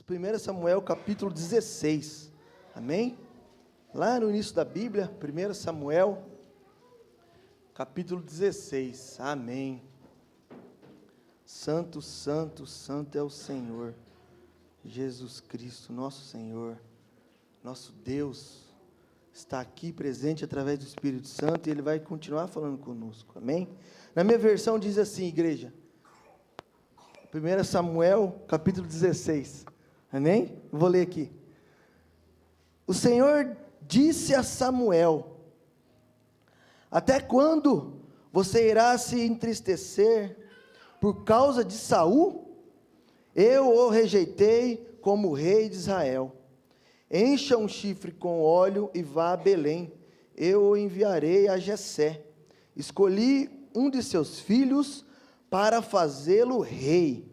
1 Samuel capítulo 16, amém? Lá no início da Bíblia, 1 Samuel capítulo 16, amém. Santo, santo, santo é o Senhor, Jesus Cristo, nosso Senhor, nosso Deus, está aqui presente através do Espírito Santo e Ele vai continuar falando conosco, amém? Na minha versão diz assim, igreja, 1 Samuel capítulo 16, amém? Vou ler aqui. O Senhor disse a Samuel: até quando você irá se entristecer por causa de Saul? Eu o rejeitei como rei de Israel. Encha um chifre com óleo e vá a Belém. Eu o enviarei a Jessé. Escolhi um de seus filhos para fazê-lo rei.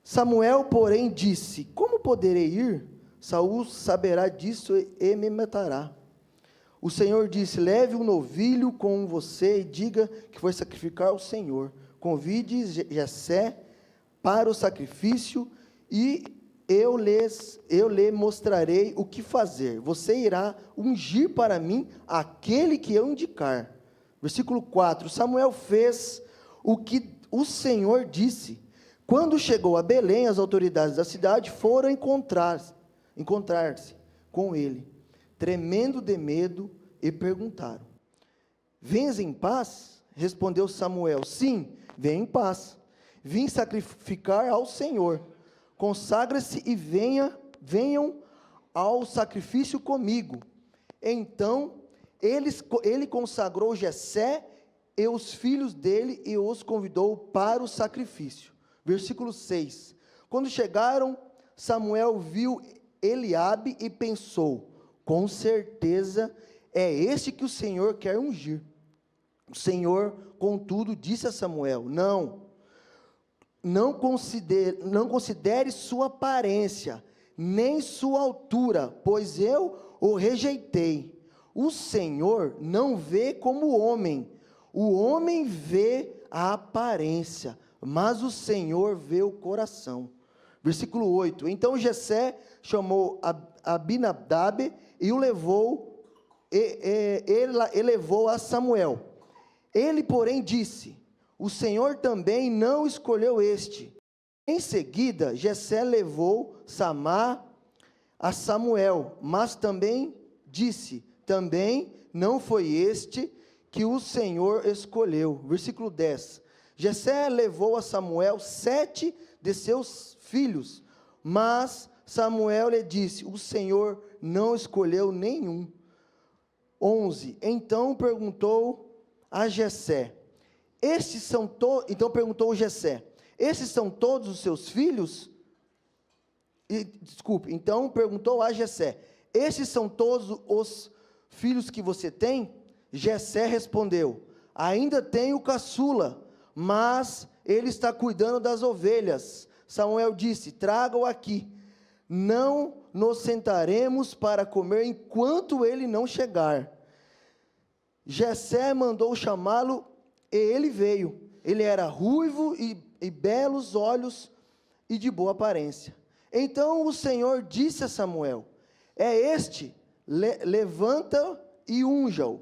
Samuel, porém, disse: como poderei ir? Saul saberá disso e me matará. O Senhor disse: leve um novilho com você e diga que foi sacrificar ao Senhor. Convide Jessé para o sacrifício e eu lhe mostrarei o que fazer. Você irá ungir para mim aquele que eu indicar. Versículo 4. Samuel fez o que o Senhor disse. Quando chegou a Belém, as autoridades da cidade foram encontrar-se com ele, tremendo de medo, e perguntaram: vens em paz? Respondeu Samuel: sim, venho em paz. Vim sacrificar ao Senhor. Consagra-se e venham ao sacrifício comigo. Então ele consagrou Jessé e os filhos dele e os convidou para o sacrifício. Versículo 6. Quando chegaram, Samuel viu Eliabe e pensou: com certeza é este que o Senhor quer ungir. O Senhor, contudo, disse a Samuel: não considere sua aparência, nem sua altura, pois eu o rejeitei. O Senhor não vê como o homem vê a aparência, mas o Senhor vê o coração. Versículo 8. Então Jessé chamou Abinadab e o levou a Samuel. Ele, porém, disse: o Senhor também não escolheu este. Em seguida, Jessé levou Samá a Samuel, mas também disse: também não foi este que o Senhor escolheu. Versículo 10. Jessé levou a Samuel 7 de seus filhos, mas Samuel lhe disse: o Senhor não escolheu nenhum. 11. Então perguntou Jessé: então perguntou Jessé: esses são todos os seus filhos? Então perguntou a Jessé: esses são todos os filhos que você tem? Jessé respondeu: ainda tenho caçula, mas ele está cuidando das ovelhas. Samuel disse: traga-o aqui. Não nos sentaremos para comer enquanto ele não chegar. Jessé mandou chamá-lo e ele veio. Ele era ruivo e belos olhos e de boa aparência. Então o Senhor disse a Samuel: é este, levanta e unja-o.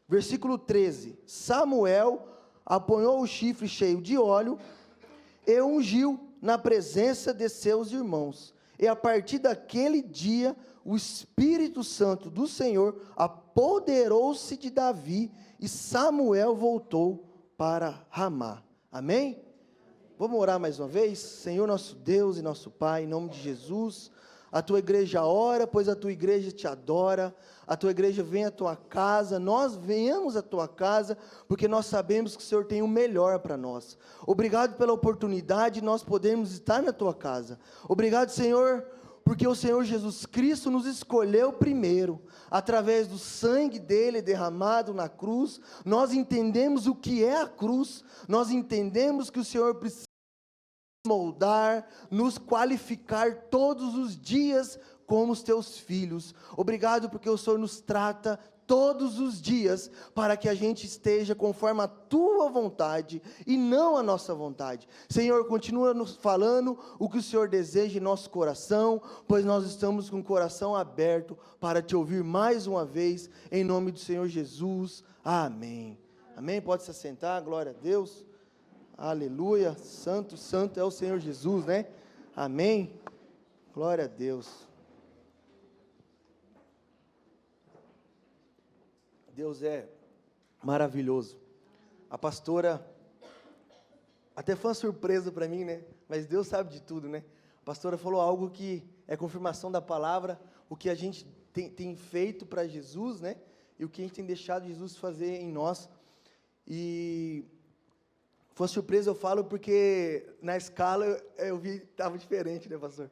Versículo 13. Samuel apanhou o chifre cheio de óleo e ungiu na presença de seus irmãos. E a partir daquele dia, o Espírito Santo do Senhor apoderou-se de Davi e Samuel voltou para Ramá. Amém? Vamos orar mais uma vez? Senhor nosso Deus e nosso Pai, em nome de Jesus, a tua igreja ora, pois a tua igreja te adora, a tua igreja vem à tua casa, nós venhamos à tua casa, porque nós sabemos que o Senhor tem o melhor para nós. Obrigado pela oportunidade de nós podermos estar na tua casa. Obrigado, Senhor, porque o Senhor Jesus Cristo nos escolheu primeiro, através do sangue dele derramado na cruz. Nós entendemos o que é a cruz, nós entendemos que o Senhor precisa moldar, nos qualificar todos os dias como os teus filhos. Obrigado porque o Senhor nos trata todos os dias, para que a gente esteja conforme a tua vontade e não a nossa vontade. Senhor, continua nos falando o que o Senhor deseja em nosso coração, pois nós estamos com o coração aberto para te ouvir mais uma vez, em nome do Senhor Jesus. Amém. Amém? Pode se assentar, glória a Deus. Aleluia. Santo, santo é o Senhor Jesus, né? Amém. Glória a Deus. Deus é maravilhoso. A pastora, até foi uma surpresa para mim, né? Mas Deus sabe de tudo, né? A pastora falou algo que é confirmação da palavra, o que a gente tem feito para Jesus, né? E o que a gente tem deixado Jesus fazer em nós. E foi uma surpresa, eu falo, porque na escala eu vi, estava diferente, né, pastor?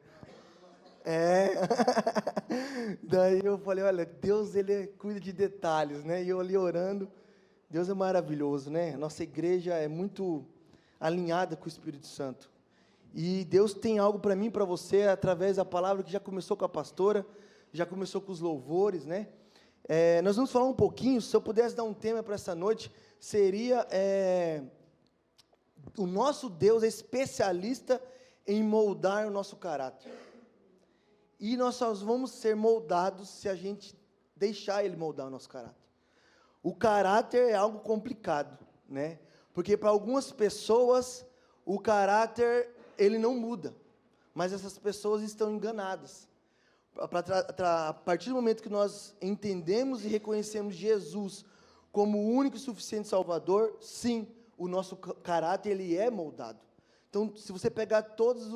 Daí eu falei, olha, Deus, Ele cuida de detalhes, né, e eu ali orando, Deus é maravilhoso, né, nossa igreja é muito alinhada com o Espírito Santo, e Deus tem algo para mim e para você, através da palavra que já começou com a pastora, já começou com os louvores, né, nós vamos falar um pouquinho, se eu pudesse dar um tema para essa noite, seria, o nosso Deus é especialista em moldar o nosso caráter. E nós só vamos ser moldados se a gente deixar Ele moldar o nosso caráter. O caráter é algo complicado, né? Porque para algumas pessoas, o caráter, ele não muda. Mas essas pessoas estão enganadas. A partir do momento que nós entendemos e reconhecemos Jesus como o único e suficiente Salvador, sim, o nosso caráter, ele é moldado. Então, se você pegar todos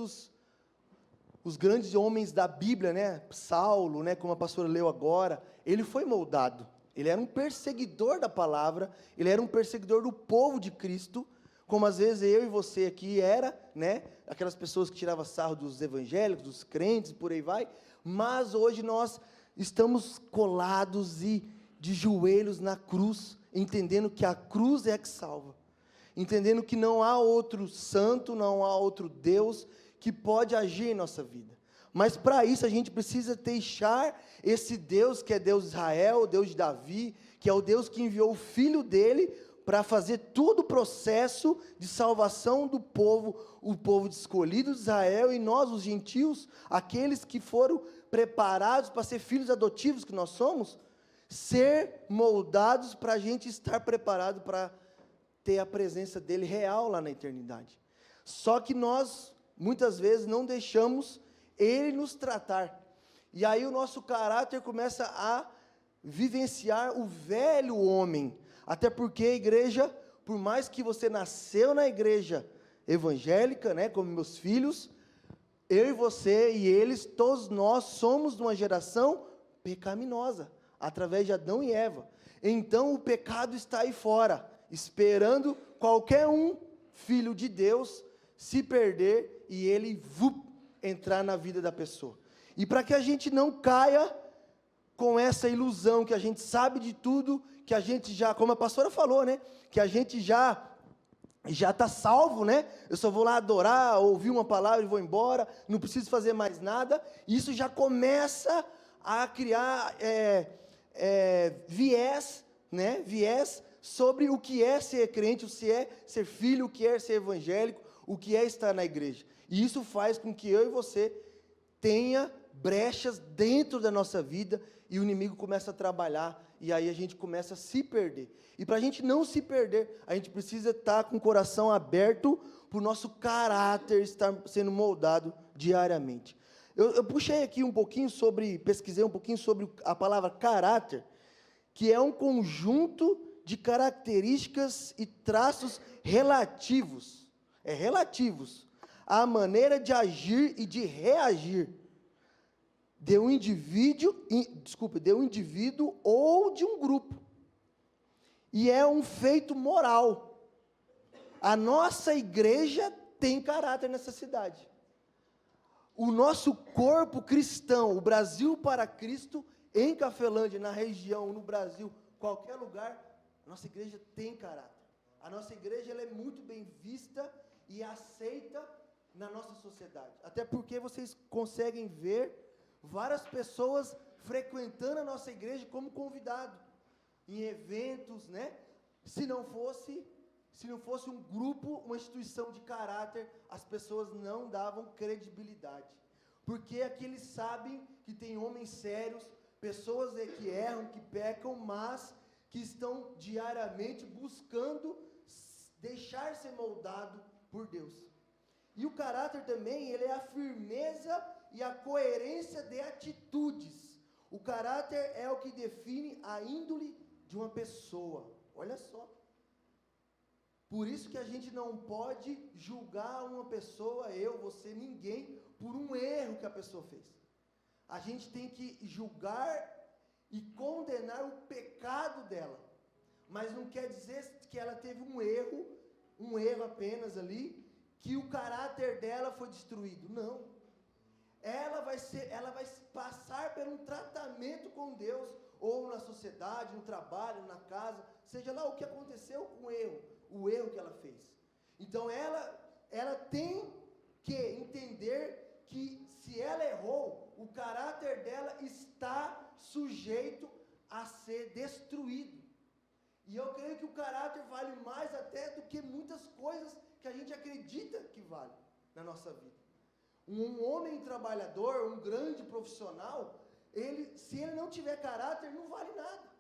os grandes homens da Bíblia, né, Saulo, né, como a pastora leu agora, ele foi moldado, ele era um perseguidor da palavra, ele era um perseguidor do povo de Cristo, como às vezes eu e você aqui era, né, aquelas pessoas que tiravam sarro dos evangélicos, dos crentes, por aí vai, mas hoje nós estamos colados e de joelhos na cruz, entendendo que a cruz é a que salva, entendendo que não há outro santo, não há outro Deus que pode agir em nossa vida. Mas para isso a gente precisa deixar esse Deus que é Deus de Israel, o Deus de Davi, que é o Deus que enviou o Filho dele para fazer todo o processo de salvação do povo, o povo escolhido de Israel, e nós, os gentios, aqueles que foram preparados para ser filhos adotivos que nós somos, ser moldados para a gente estar preparado para ter a presença dele real lá na eternidade. Só que nós muitas vezes não deixamos Ele nos tratar, e aí o nosso caráter começa a vivenciar o velho homem, até porque a igreja, por mais que você nasceu na igreja evangélica, né, como meus filhos, eu e você e eles, todos nós somos de uma geração pecaminosa, através de Adão e Eva, então o pecado está aí fora, esperando qualquer um filho de Deus se perder e ele entrar na vida da pessoa. E para que a gente não caia com essa ilusão que a gente sabe de tudo, que a gente já, como a pastora falou, né, que a gente já está salvo, né, eu só vou lá adorar, ouvir uma palavra e vou embora, não preciso fazer mais nada, isso já começa a criar viés sobre o que é ser crente, o que é ser filho, o que é ser evangélico, o que é estar na igreja, e isso faz com que eu e você tenha brechas dentro da nossa vida, e o inimigo começa a trabalhar, e aí a gente começa a se perder, e para a gente não se perder, a gente precisa estar com o coração aberto, para o nosso caráter estar sendo moldado diariamente. Eu puxei aqui um pouquinho pesquisei um pouquinho sobre a palavra caráter, que é um conjunto de características e traços relativos, à maneira de agir e de reagir de um indivíduo ou de um grupo. E é um feito moral. A nossa igreja tem caráter nessa cidade. O nosso corpo cristão, o Brasil para Cristo, em Cafelândia, na região, no Brasil, qualquer lugar, a nossa igreja tem caráter. A nossa igreja ela é muito bem vista e aceita na nossa sociedade. Até porque vocês conseguem ver várias pessoas frequentando a nossa igreja como convidado. em eventos, né? Se não fosse um grupo, uma instituição de caráter, as pessoas não davam credibilidade. Porque aqui eles sabem que tem homens sérios, pessoas que erram, que pecam, mas que estão diariamente buscando deixar ser moldado por Deus. E o caráter também, ele é a firmeza e a coerência de atitudes. O caráter é o que define a índole de uma pessoa. Olha só. Por isso que a gente não pode julgar uma pessoa, eu, você, ninguém, por um erro que a pessoa fez. A gente tem que julgar e condenar o pecado dela. Mas não quer dizer que ela teve um erro apenas ali, que o caráter dela foi destruído. Não. Ela vai passar por um tratamento com Deus, ou na sociedade, no trabalho, na casa, seja lá o que aconteceu com o erro que ela fez. Então ela tem que entender que se ela errou, o caráter dela está sujeito a ser destruído. E eu creio que o caráter vale mais até do que muitas coisas que a gente acredita que vale na nossa vida. Um homem trabalhador, um grande profissional, se ele não tiver caráter, não vale nada.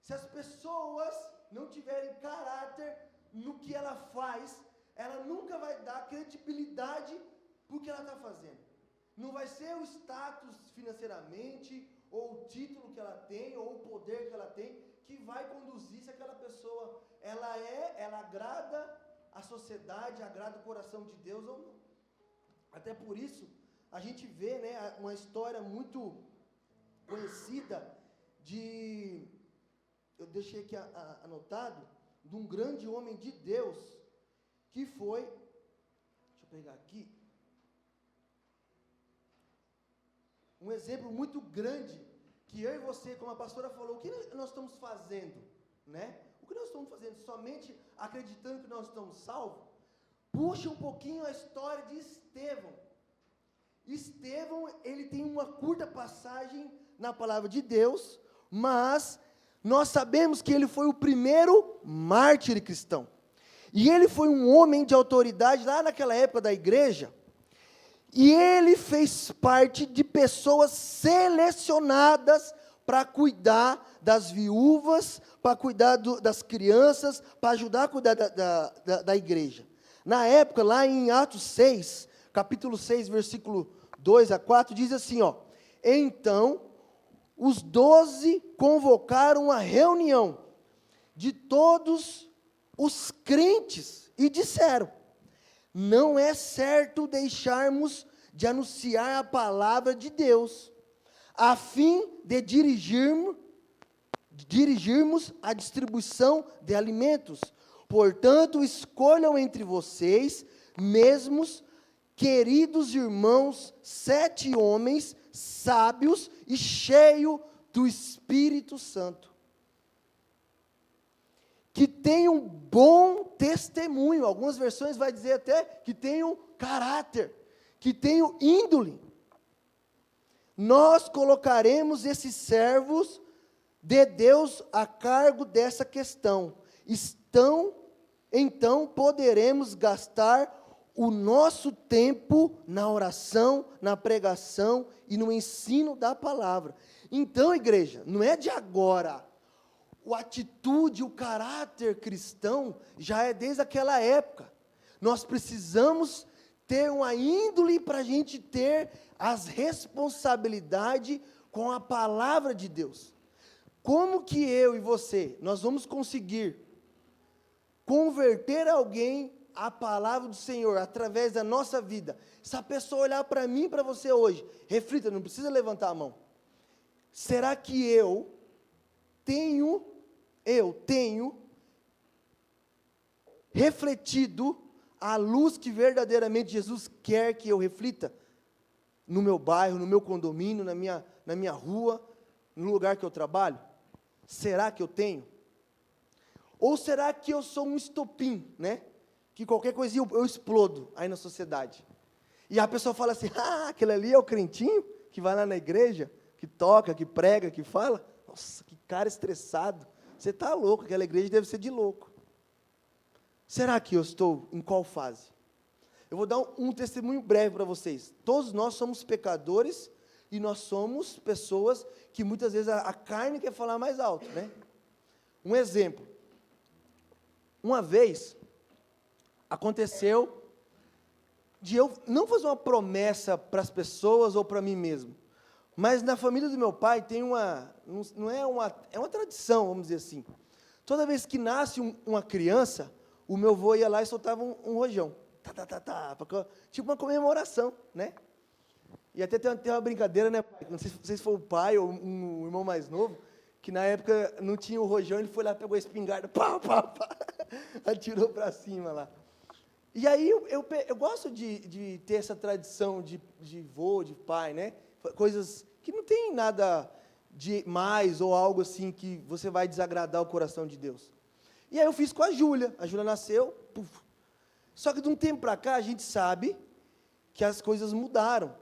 Se as pessoas não tiverem caráter no que ela faz, ela nunca vai dar credibilidade para o que ela está fazendo. Não vai ser o status financeiramente, ou o título que ela tem, ou o poder que ela tem, que vai conduzir se aquela pessoa, ela agrada a sociedade, agrada o coração de Deus ou não. Até por isso, a gente vê, né, uma história muito conhecida eu deixei aqui anotado, de um grande homem de Deus, que foi, deixa eu pegar aqui, um exemplo muito grande, que eu e você, como a pastora falou, o que nós estamos fazendo, né? O que nós estamos fazendo? Somente acreditando que nós estamos salvos? Puxa um pouquinho a história de Estevão. Estevão, ele tem uma curta passagem na palavra de Deus, mas nós sabemos que ele foi o primeiro mártir cristão. E ele foi um homem de autoridade lá naquela época da igreja, e ele fez parte de pessoas selecionadas para cuidar das viúvas, para cuidar das crianças, para ajudar a cuidar da igreja. Na época, lá em Atos 6, capítulo 6, versículo 2 a 4, diz assim, ó: então, os 12 convocaram uma reunião de todos os crentes e disseram: não é certo deixarmos de anunciar a palavra de Deus, a fim de dirigirmos a distribuição de alimentos. Portanto, escolham entre vocês mesmos, queridos irmãos, 7 homens sábios e cheios do Espírito Santo, que tenham bom testemunho. Algumas versões vai dizer até que tenham caráter, que tenham índole. Nós colocaremos esses servos de Deus a cargo dessa questão. Então poderemos gastar o nosso tempo na oração, na pregação e no ensino da palavra. Então, igreja, não é de agora. A atitude, o caráter cristão já é desde aquela época. Nós precisamos ter uma índole para a gente ter as responsabilidades com a palavra de Deus. Como que eu e você, nós vamos conseguir converter alguém à palavra do Senhor através da nossa vida? Se a pessoa olhar para mim e para você hoje, reflita, não precisa levantar a mão. Será que eu tenho refletido a luz que verdadeiramente Jesus quer que eu reflita no meu bairro, no meu condomínio, na minha rua, no lugar que eu trabalho? Será que eu tenho? Ou será que eu sou um estopim, né? Que qualquer coisinha eu explodo aí na sociedade. E a pessoa fala assim: aquele ali é o crentinho que vai lá na igreja, que toca, que prega, que fala. nossa, que cara estressado. Você está louco, aquela igreja deve ser de louco. Será que eu estou em qual fase? Eu vou dar um testemunho breve para vocês. Todos nós somos pecadores e nós somos pessoas que muitas vezes a carne quer falar mais alto, né? Um exemplo. Uma vez, aconteceu de eu não fazer uma promessa para as pessoas ou para mim mesmo, mas na família do meu pai tem é uma tradição, vamos dizer assim. Toda vez que nasce uma criança, o meu avô ia lá e soltava um rojão. Tipo uma comemoração, né? E até tem uma brincadeira, né? Não sei se foi o pai ou um irmão mais novo, que na época não tinha o rojão, ele foi lá, pegou a espingarda, atirou para cima lá. E aí eu gosto de ter essa tradição de vô, de pai, né? Coisas que não tem nada de mais ou algo assim que você vai desagradar o coração de Deus. E aí eu fiz com a Júlia nasceu, puf. Só que de um tempo para cá a gente sabe que as coisas mudaram,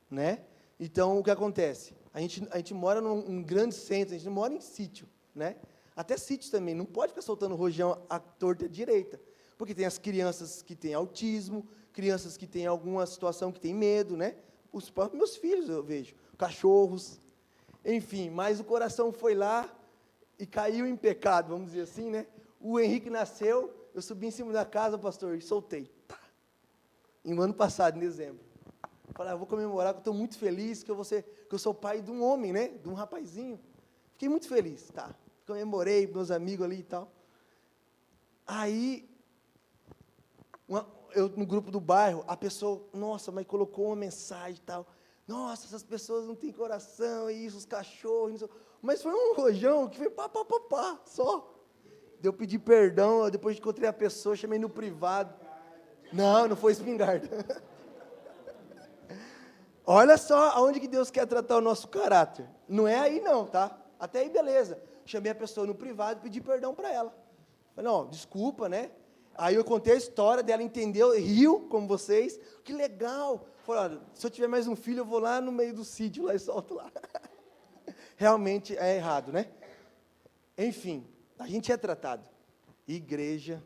né? Então o que acontece? A gente mora num grande centro, a gente não mora em sítio, né? Até sítio também, não pode ficar soltando rojão à torta direita, porque tem as crianças que têm autismo, crianças que têm alguma situação que têm medo, né? Os próprios meus filhos eu vejo, cachorros, enfim, mas o coração foi lá e caiu em pecado, vamos dizer assim, né? O Henrique nasceu, eu subi em cima da casa, pastor, e soltei. Pá. Em ano passado, em dezembro. Falei, vou comemorar, que eu estou muito feliz, que eu sou pai de um homem, né? De um rapazinho. Fiquei muito feliz, tá? Comemorei, meus amigos ali e tal. Aí, eu no grupo do bairro, a pessoa, nossa, mas colocou uma mensagem e tal. Nossa, essas pessoas não têm coração, e isso, os cachorros, não sei. Mas foi um rojão que foi pá, só. Eu pedi perdão, depois encontrei a pessoa, chamei no privado. Não foi espingarda. Olha só aonde que Deus quer tratar o nosso caráter. Não é aí não, tá? Até aí beleza. Chamei a pessoa no privado e pedi perdão para ela. Falei, não, desculpa, né? Aí eu contei a história dela, entendeu, riu como vocês. Que legal. Falei, olha, se eu tiver mais um filho, eu vou lá no meio do sítio lá e solto lá. Realmente é errado, né? Enfim, a gente é tratado. Igreja,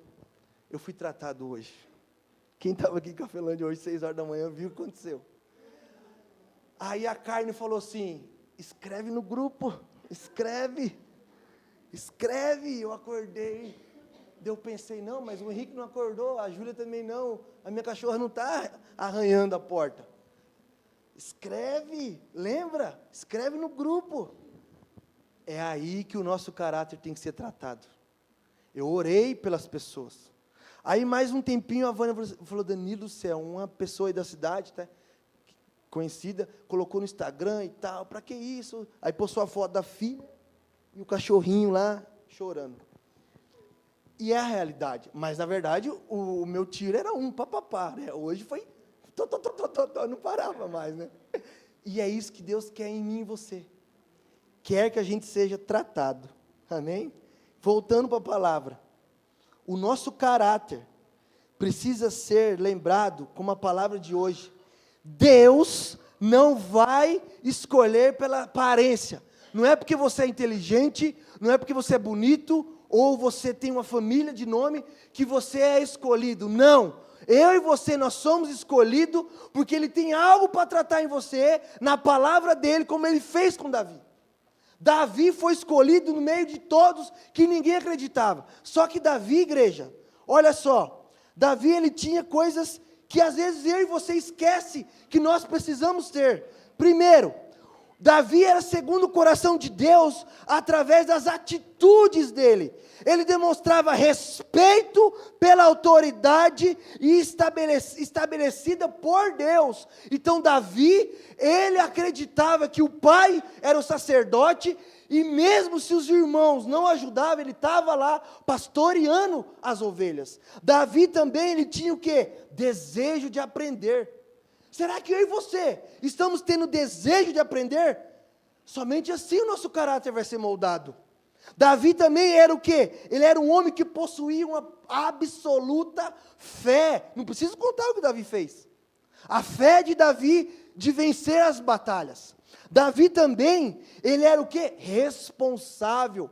eu fui tratado hoje. Quem estava aqui em Cafelândia hoje, 6 horas da manhã, viu o que aconteceu. Aí a carne falou assim, escreve no grupo, escreve. Eu acordei. Eu pensei, não, mas o Henrique não acordou, a Júlia também não, a minha cachorra não está arranhando a porta. Escreve, lembra? Escreve no grupo. É aí que o nosso caráter tem que ser tratado. Eu orei pelas pessoas. Aí mais um tempinho a Vânia falou, Danilo do céu, uma pessoa aí da cidade, tá, conhecida, colocou no Instagram e tal, para que isso? Aí postou a foto da filha e o cachorrinho lá chorando. E é a realidade, mas na verdade o meu tiro era papapá, né? Hoje foi, não parava mais, né? E é isso que Deus quer em mim e em você. Quer que a gente seja tratado, amém? Voltando para a palavra, o nosso caráter precisa ser lembrado como a palavra de hoje. Deus não vai escolher pela aparência. Não é porque você é inteligente, não é porque você é bonito, ou você tem uma família de nome, que você é escolhido. Não. Eu e você, nós somos escolhidos, porque Ele tem algo para tratar em você, na palavra dEle, como Ele fez com Davi. Davi foi escolhido no meio de todos, que ninguém acreditava. Só que Davi, igreja, olha só, Davi, ele tinha coisas que às vezes eu e você esquece que nós precisamos ter. Primeiro, Davi era segundo o coração de Deus através das atitudes dele. Ele demonstrava respeito pela autoridade estabelecida por Deus. Então Davi, ele acreditava que o pai era o sacerdote, e mesmo se os irmãos não ajudavam, ele estava lá pastoreando as ovelhas. Davi também, ele tinha o quê? Desejo de aprender. Será que eu e você estamos tendo desejo de aprender? Somente assim o nosso caráter vai ser moldado. Davi também era o quê? Ele era um homem que possuía uma absoluta fé. Não preciso contar o que Davi fez. A fé de Davi de vencer as batalhas. Davi também, ele era o quê? Responsável.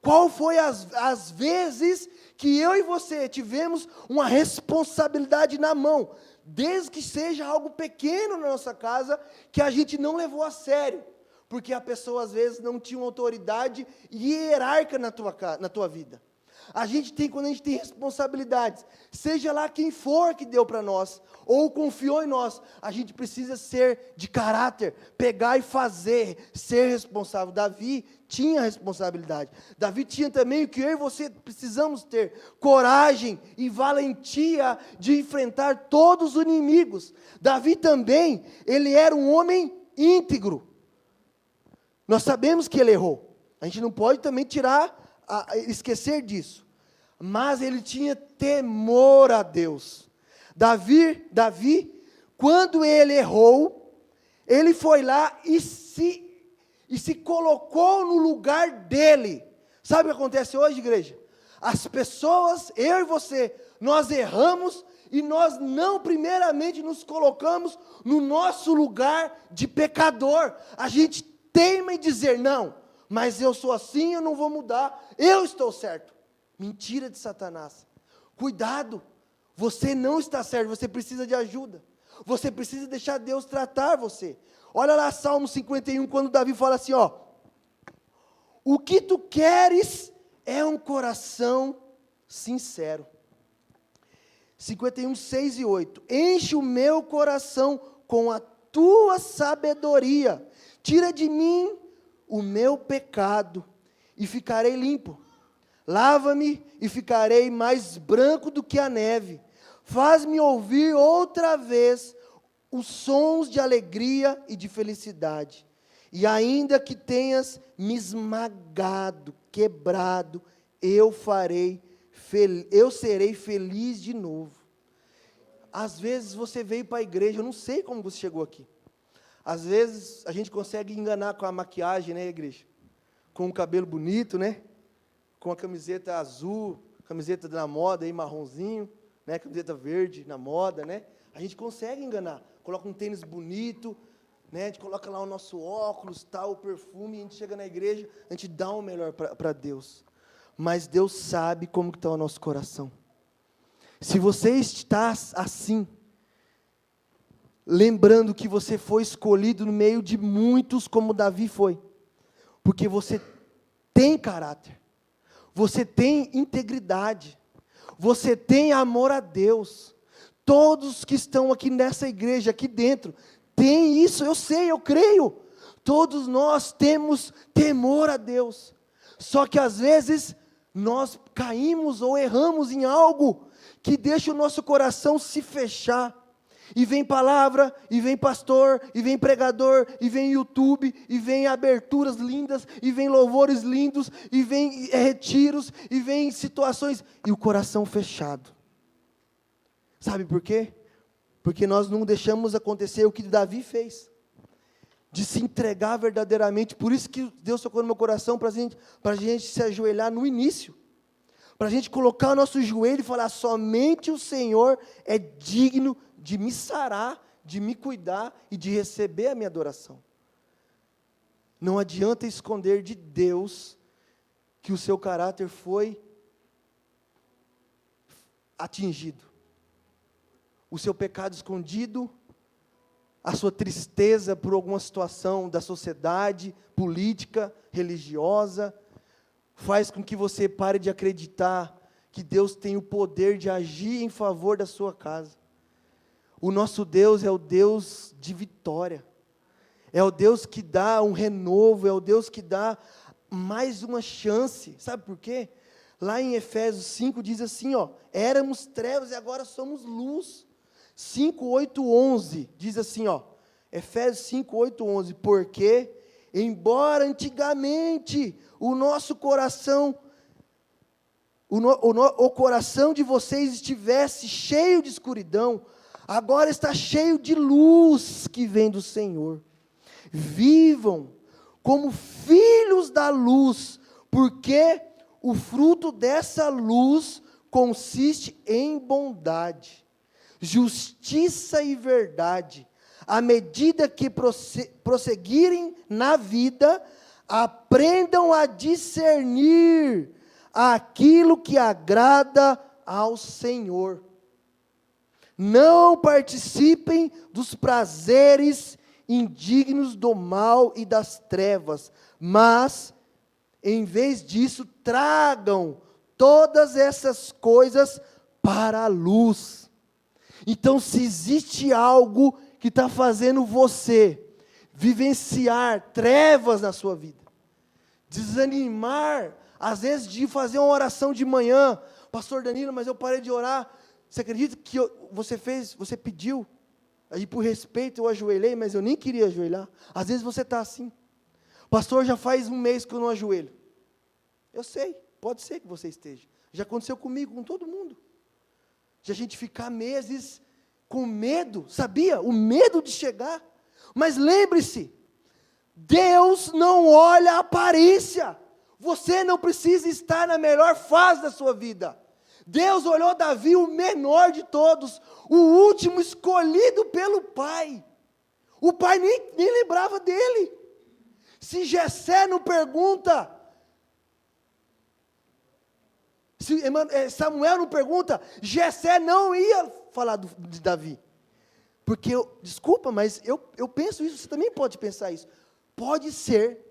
Qual foi as vezes que eu e você tivemos uma responsabilidade na mão, desde que seja algo pequeno na nossa casa, que a gente não levou a sério, porque a pessoa às vezes não tinha uma autoridade hierárquica na tua vida. Quando a gente tem responsabilidades, seja lá quem for que deu para nós, ou confiou em nós, a gente precisa ser de caráter, pegar e fazer, ser responsável. Davi tinha responsabilidade. Davi tinha também o que eu e você precisamos ter: coragem e valentia de enfrentar todos os inimigos. Davi também, ele era um homem íntegro. Nós sabemos que ele errou. A gente não pode também esquecer disso. Mas ele tinha temor a Deus. Davi, quando ele errou, ele foi lá e se colocou no lugar dele. Sabe o que acontece hoje, igreja? As pessoas, eu e você, nós erramos e nós não primeiramente nos colocamos no nosso lugar de pecador. A gente teima em dizer: não, mas eu sou assim, eu não vou mudar, eu estou certo. Mentira de Satanás. Cuidado, você não está certo, você precisa de ajuda. Você precisa deixar Deus tratar você. Olha lá Salmo 51, quando Davi fala assim, ó: o que tu queres é um coração sincero. 51, 6 e 8. Enche o meu coração com a tua sabedoria. Tira de mim o meu pecado e ficarei limpo. Lava-me e ficarei mais branco do que a neve. Faz-me ouvir outra vez os sons de alegria e de felicidade. E ainda que tenhas me esmagado, quebrado, eu serei feliz de novo. Às vezes você veio para a igreja, eu não sei como você chegou aqui. Às vezes a gente consegue enganar com a maquiagem, né, igreja? Com o cabelo bonito, né? Com a camiseta azul, camiseta na moda aí, marronzinho, né? Camiseta verde na moda, né? A gente consegue enganar. Coloca um tênis bonito, né? A gente coloca lá o nosso óculos, tal, o perfume, e a gente chega na igreja, a gente dá o melhor para Deus. Mas Deus sabe como está o nosso coração. Se você está assim, lembrando que você foi escolhido no meio de muitos, como Davi foi, porque você tem caráter, você tem integridade, você tem amor a Deus. Todos que estão aqui nessa igreja, aqui dentro, tem isso, eu sei, eu creio. Todos nós temos temor a Deus. Só que às vezes nós caímos ou erramos em algo que deixa o nosso coração se fechar. E vem palavra, e vem pastor, e vem pregador, e vem YouTube, e vem aberturas lindas, e vem louvores lindos, e vem retiros, e vem situações, e o coração fechado. Sabe por quê? Porque nós não deixamos acontecer o que Davi fez, de se entregar verdadeiramente. Por isso que Deus tocou no meu coração para a gente se ajoelhar no início, para a gente colocar o nosso joelho e falar: somente o Senhor é digno de me sarar, de me cuidar e de receber a minha adoração. Não adianta esconder de Deus que o seu caráter foi atingido. O seu pecado escondido, a sua tristeza por alguma situação da sociedade, política, religiosa, faz com que você pare de acreditar que Deus tem o poder de agir em favor da sua casa. O nosso Deus é o Deus de vitória, é o Deus que dá um renovo, é o Deus que dá mais uma chance. Sabe por quê? Lá em Efésios 5 diz assim, ó: éramos trevas e agora somos luz. 5, 8, 11, diz assim, ó, Efésios 5, 8, 11, porque, embora antigamente o nosso coração, o coração de vocês estivesse cheio de escuridão, agora está cheio de luz que vem do Senhor. Vivam como filhos da luz, porque o fruto dessa luz consiste em bondade, justiça e verdade. à medida que prosseguirem na vida, aprendam a discernir aquilo que agrada ao Senhor. Não participem dos prazeres indignos do mal e das trevas, mas, em vez disso, tragam todas essas coisas para a luz. Então, se existe algo que está fazendo você vivenciar trevas na sua vida, desanimar, às vezes de fazer uma oração de manhã, pastor Danilo, mas eu parei de orar, você acredita que você pediu, aí por respeito eu ajoelhei, mas eu nem queria ajoelhar, às vezes você está assim, pastor, já faz um mês que eu não ajoelho, eu sei, pode ser que você esteja, já aconteceu comigo, com todo mundo, de a gente ficar meses com medo, sabia? O medo de chegar. Mas lembre-se, Deus não olha a aparência. Você não precisa estar na melhor fase da sua vida. Deus olhou Davi, o menor de todos, o último escolhido pelo pai. O pai nem lembrava dele. Se Jessé não pergunta, se Samuel não pergunta, Jessé não ia falar de Davi. Porque, desculpa, mas eu penso isso, você também pode pensar isso. Pode ser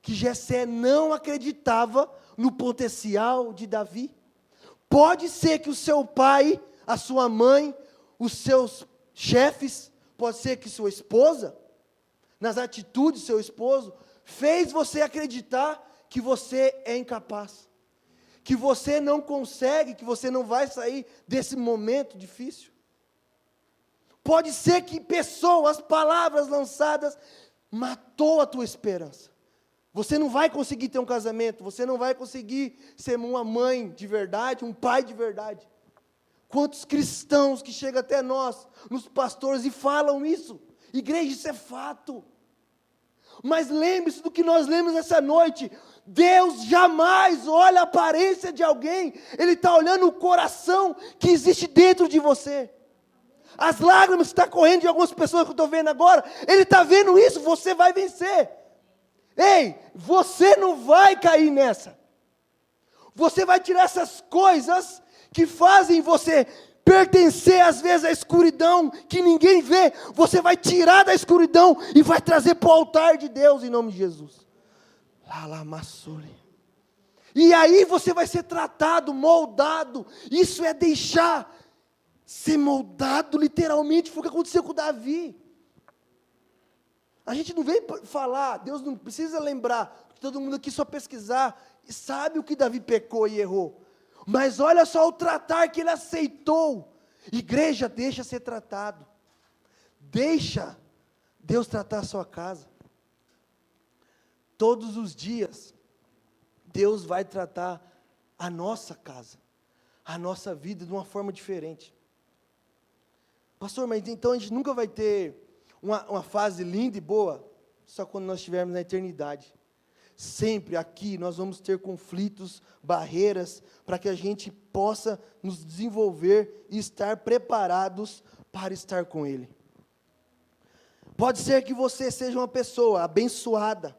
que Jessé não acreditava no potencial de Davi. Pode ser que o seu pai, a sua mãe, os seus chefes, pode ser que sua esposa, nas atitudes do seu esposo, fez você acreditar que você é incapaz. Que você não consegue, que você não vai sair desse momento difícil. Pode ser que pessoas, palavras lançadas, matou a tua esperança. Você não vai conseguir ter um casamento, você não vai conseguir ser uma mãe de verdade, um pai de verdade. Quantos cristãos que chegam até nós, nos pastores, e falam isso. Igreja, isso é fato. Mas lembre-se do que nós lemos essa noite. Deus jamais olha a aparência de alguém, Ele está olhando o coração que existe dentro de você. As lágrimas que estão correndo de algumas pessoas que eu estou vendo agora, Ele está vendo isso, você vai vencer. Ei, você não vai cair nessa. Você vai tirar essas coisas que fazem você pertencer às vezes à escuridão, que ninguém vê. Você vai tirar da escuridão e vai trazer para o altar de Deus, em nome de Jesus. E aí você vai ser tratado, moldado. Isso é deixar ser moldado literalmente. Foi o que aconteceu com Davi. A gente não vem falar, Deus não precisa lembrar, todo mundo aqui só pesquisar e sabe o que Davi pecou e errou. Mas olha só o tratar que ele aceitou. Igreja, deixa ser tratado. Deixa Deus tratar a sua casa. Todos os dias, Deus vai tratar a nossa casa, a nossa vida de uma forma diferente. Pastor, mas então a gente nunca vai ter uma fase linda e boa, só quando nós estivermos na eternidade. Sempre aqui nós vamos ter conflitos, barreiras, para que a gente possa nos desenvolver e estar preparados para estar com Ele. Pode ser que você seja uma pessoa abençoada.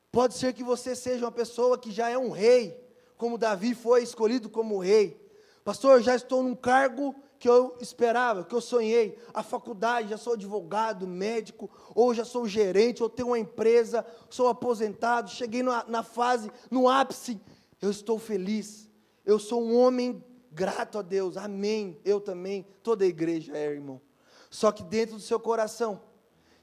Pode ser que você seja uma pessoa que já é um rei, como Davi foi escolhido como rei. Pastor, já estou num cargo que eu esperava, que eu sonhei, a faculdade, já sou advogado, médico, ou já sou gerente, ou tenho uma empresa, sou aposentado, cheguei na fase, no ápice, eu estou feliz, eu sou um homem grato a Deus, amém, eu também, toda a igreja é, irmão. Só que dentro do seu coração,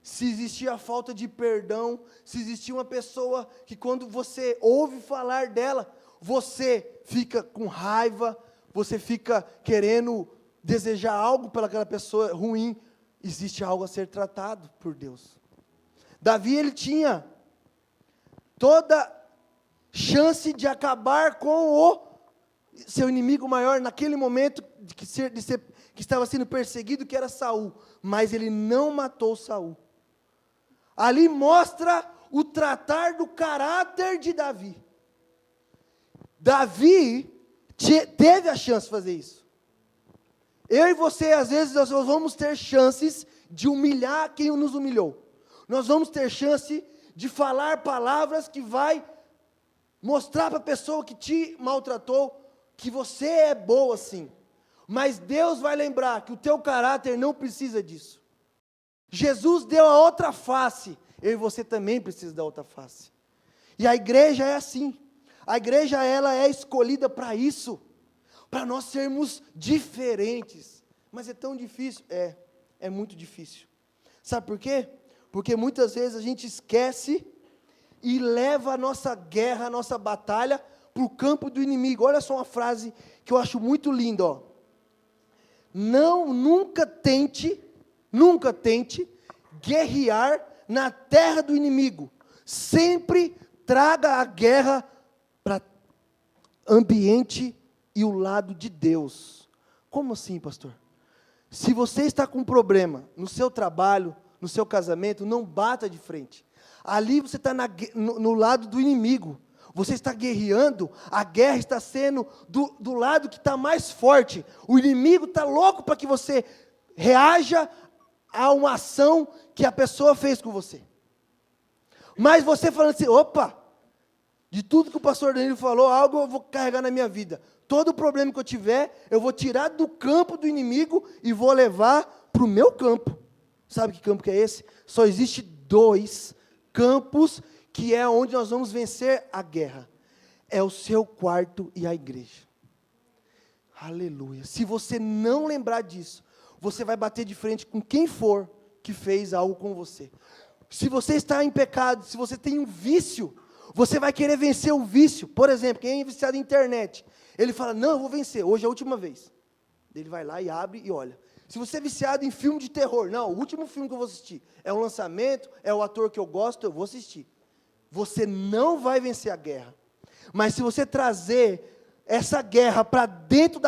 se existia falta de perdão, se existia uma pessoa que quando você ouve falar dela, você fica com raiva, você fica querendo desejar algo pela aquela pessoa ruim, existe algo a ser tratado por Deus. Davi, ele tinha toda chance de acabar com o seu inimigo maior, naquele momento que estava sendo perseguido, que era Saul, mas ele não matou Saul. Ali mostra o tratar do caráter de Davi. Davi teve a chance de fazer isso. Eu e você, às vezes, nós vamos ter chances de humilhar quem nos humilhou. Nós vamos ter chance de falar palavras que vai mostrar para a pessoa que te maltratou que você é boa sim. Mas Deus vai lembrar que o teu caráter não precisa disso. Jesus deu a outra face, eu e você também precisamos da outra face. E a igreja é assim. A igreja, ela é escolhida para isso, para nós sermos diferentes. Mas é tão difícil? É muito difícil. Sabe por quê? Porque muitas vezes a gente esquece e leva a nossa guerra, a nossa batalha para o campo do inimigo. Olha só uma frase que eu acho muito linda, ó. Nunca tente guerrear na terra do inimigo. Sempre traga a guerra para ambiente e o lado de Deus. Como assim, pastor? Se você está com um problema no seu trabalho, no seu casamento, não bata de frente. Ali você está no lado do inimigo. Você está guerreando, a guerra está sendo do lado que está mais forte. O inimigo está louco para que você reaja a uma ação que a pessoa fez com você. Mas você falando assim, opa, de tudo que o pastor Danilo falou, algo eu vou carregar na minha vida. Todo problema que eu tiver, eu vou tirar do campo do inimigo e vou levar para o meu campo. Sabe que campo que é esse? Só existe 2 campos que é onde nós vamos vencer a guerra. É o seu quarto e a igreja. Aleluia. Se você não lembrar disso, você vai bater de frente com quem for que fez algo com você. Se você está em pecado, se você tem um vício, você vai querer vencer o vício. Por exemplo, quem é viciado em internet, ele fala, não, eu vou vencer, hoje é a última vez. Ele vai lá e abre e olha. Se você é viciado em filme de terror, não, o último filme que eu vou assistir é um lançamento, é o ator que eu gosto, eu vou assistir. Você não vai vencer a guerra. Mas se você trazer essa guerra para dentro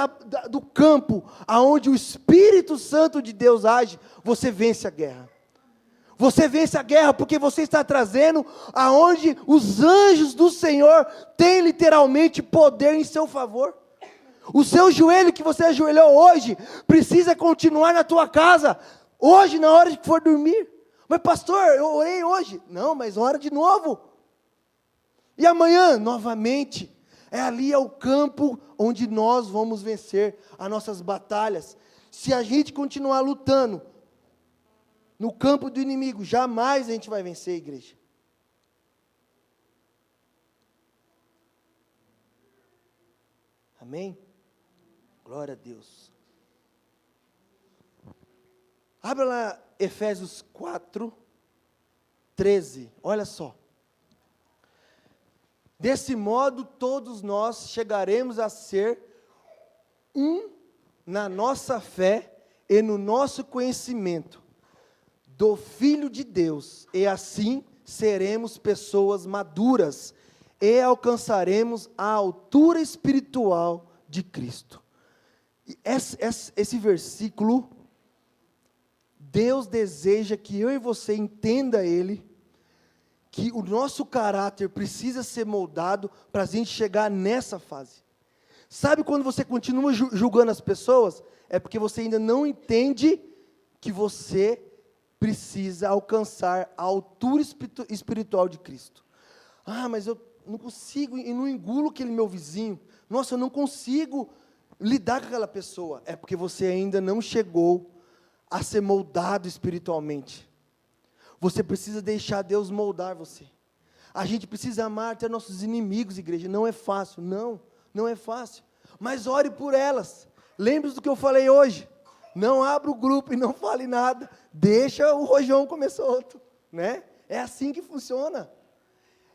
do campo, aonde o Espírito Santo de Deus age, você vence a guerra. Você vence a guerra porque você está trazendo aonde os anjos do Senhor têm literalmente poder em seu favor. O seu joelho que você ajoelhou hoje, precisa continuar na tua casa, hoje na hora que for dormir. Mas pastor, eu orei hoje. Não, mas ora de novo. E amanhã, novamente. Ali é o campo onde nós vamos vencer as nossas batalhas. Se a gente continuar lutando no campo do inimigo, jamais a gente vai vencer a igreja. Amém? Glória a Deus. Abra lá Efésios 4, 13. Olha só. Desse modo, todos nós chegaremos a ser um na nossa fé e no nosso conhecimento do Filho de Deus, e assim seremos pessoas maduras e alcançaremos a altura espiritual de Cristo. E esse versículo, Deus deseja que eu e você entenda ele, que o nosso caráter precisa ser moldado para a gente chegar nessa fase. Sabe quando você continua julgando as pessoas? É porque você ainda não entende que você precisa alcançar a altura espiritual de Cristo. Ah, mas eu não consigo, e não engulo aquele meu vizinho. Nossa, eu não consigo lidar com aquela pessoa. É porque você ainda não chegou a ser moldado espiritualmente. Você precisa deixar Deus moldar você. A gente precisa amar até nossos inimigos, igreja. Não é fácil, não é fácil. Mas ore por elas. Lembre-se do que eu falei hoje. Não abra o grupo e não fale nada. Deixa o rojão começar outro, né? É assim que funciona.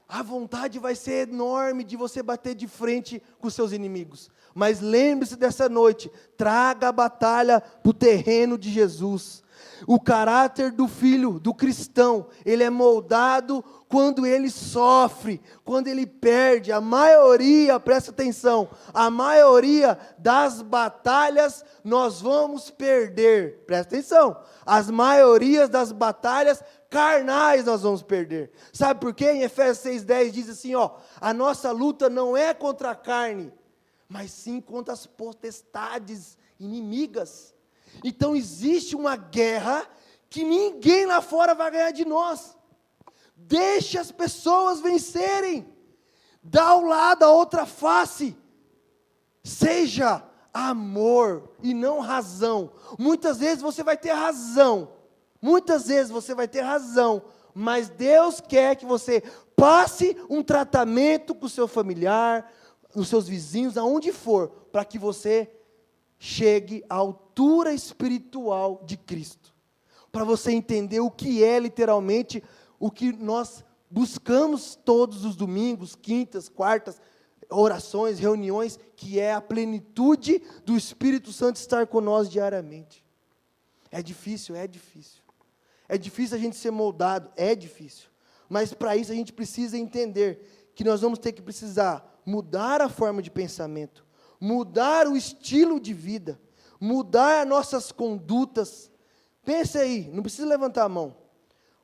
A vontade vai ser enorme de você bater de frente com os seus inimigos. Mas lembre-se dessa noite, traga a batalha para o terreno de Jesus. O caráter do filho, do cristão, ele é moldado quando ele sofre, quando ele perde. A maioria, presta atenção, a maioria das batalhas nós vamos perder. Presta atenção, as maiorias das batalhas carnais nós vamos perder. Sabe por quê? Em Efésios 6,10 diz assim, ó, a nossa luta não é contra a carne, mas sim contra as potestades inimigas. Então existe uma guerra que ninguém lá fora vai ganhar de nós. Deixe as pessoas vencerem. Dá ao lado a outra face. Seja amor e não razão. Muitas vezes você vai ter razão. Muitas vezes você vai ter razão. Mas Deus quer que você passe um tratamento com o seu familiar, os seus vizinhos, aonde for, para que você chegue à altura espiritual de Cristo. Para você entender o que é literalmente o que nós buscamos todos os domingos, quintas, quartas, orações, reuniões, que é a plenitude do Espírito Santo estar com nós diariamente. É difícil, é difícil. É difícil a gente ser moldado, é difícil. Mas para isso a gente precisa entender que nós vamos ter que precisar mudar a forma de pensamento, mudar o estilo de vida, mudar nossas condutas. Pense aí, não precisa levantar a mão.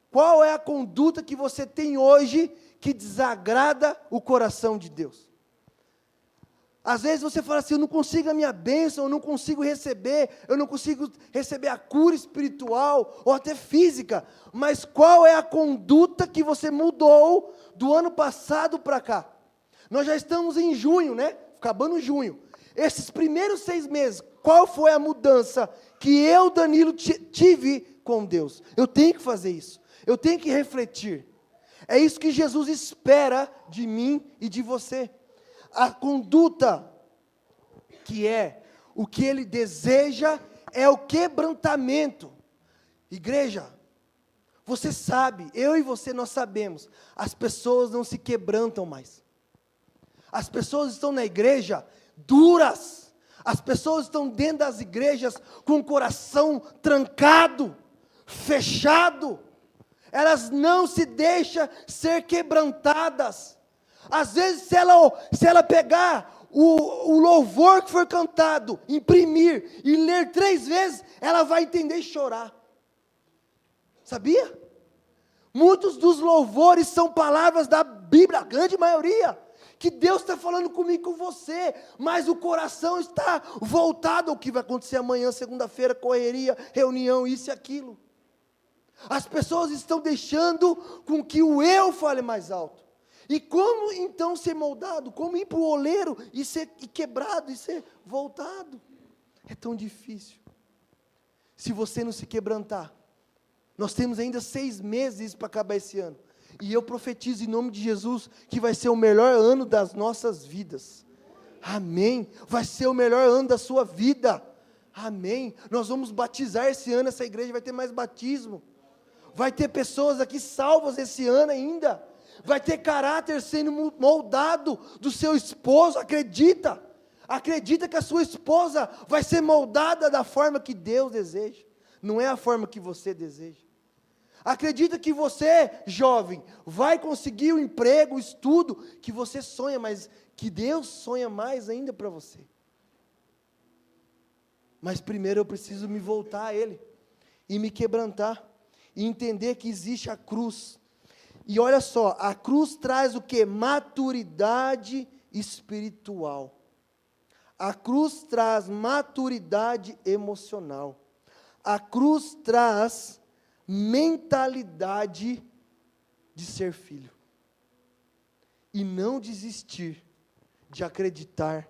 Qual é a conduta que você tem hoje que desagrada o coração de Deus? Às vezes você fala assim, eu não consigo a minha bênção, eu não consigo receber a cura espiritual, ou até física, mas qual é a conduta que você mudou do ano passado para cá? Nós já estamos em junho, né? Acabando junho. Esses primeiros 6 meses, qual foi a mudança que eu, Danilo, tive com Deus? Eu tenho que fazer isso, eu tenho que refletir. É isso que Jesus espera de mim e de você. A conduta, que é o que Ele deseja, é o quebrantamento. Igreja, você sabe, eu e você, nós sabemos, as pessoas não se quebrantam mais. As pessoas estão na igreja duras. As pessoas estão dentro das igrejas com o coração trancado, fechado. Elas não se deixam ser quebrantadas. Às vezes, se ela pegar o louvor que foi cantado, imprimir e ler 3 vezes, ela vai entender e chorar. Sabia? Muitos dos louvores são palavras da Bíblia, a grande maioria, que Deus está falando comigo e com você, mas o coração está voltado ao que vai acontecer amanhã, segunda-feira, correria, reunião, isso e aquilo. As pessoas estão deixando com que o eu fale mais alto. E como então ser moldado? Como ir para o oleiro e ser quebrado e ser voltado? É tão difícil. Se você não se quebrantar, nós temos ainda 6 meses para acabar esse ano. E eu profetizo em nome de Jesus que vai ser o melhor ano das nossas vidas. Amém. Vai ser o melhor ano da sua vida. Amém. Nós vamos batizar esse ano, essa igreja vai ter mais batismo. Vai ter pessoas aqui salvas esse ano ainda. Vai ter caráter sendo moldado do seu esposo, acredita. Acredita que a sua esposa vai ser moldada da forma que Deus deseja. Não é a forma que você deseja. Acredita que você, jovem, vai conseguir o emprego, o estudo que você sonha, mas que Deus sonha mais ainda para você. Mas primeiro eu preciso me voltar a Ele, e me quebrantar, e entender que existe a cruz. E olha só, a cruz traz o quê? Maturidade espiritual. A cruz traz maturidade emocional. A cruz traz mentalidade de ser filho. E não desistir de acreditar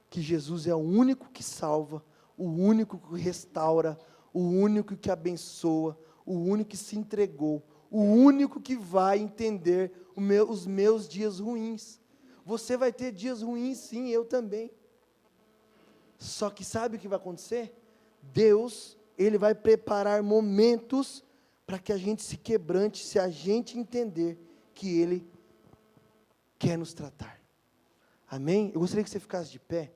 que Jesus é o único que salva, o único que restaura, o único que abençoa, o único que se entregou, o único que vai entender os meus dias ruins. Você vai ter dias ruins, sim, eu também. Só que sabe o que vai acontecer? Deus, Ele vai preparar momentos para que a gente se quebrante, se a gente entender que Ele quer nos tratar. Amém? Eu gostaria que você ficasse de pé.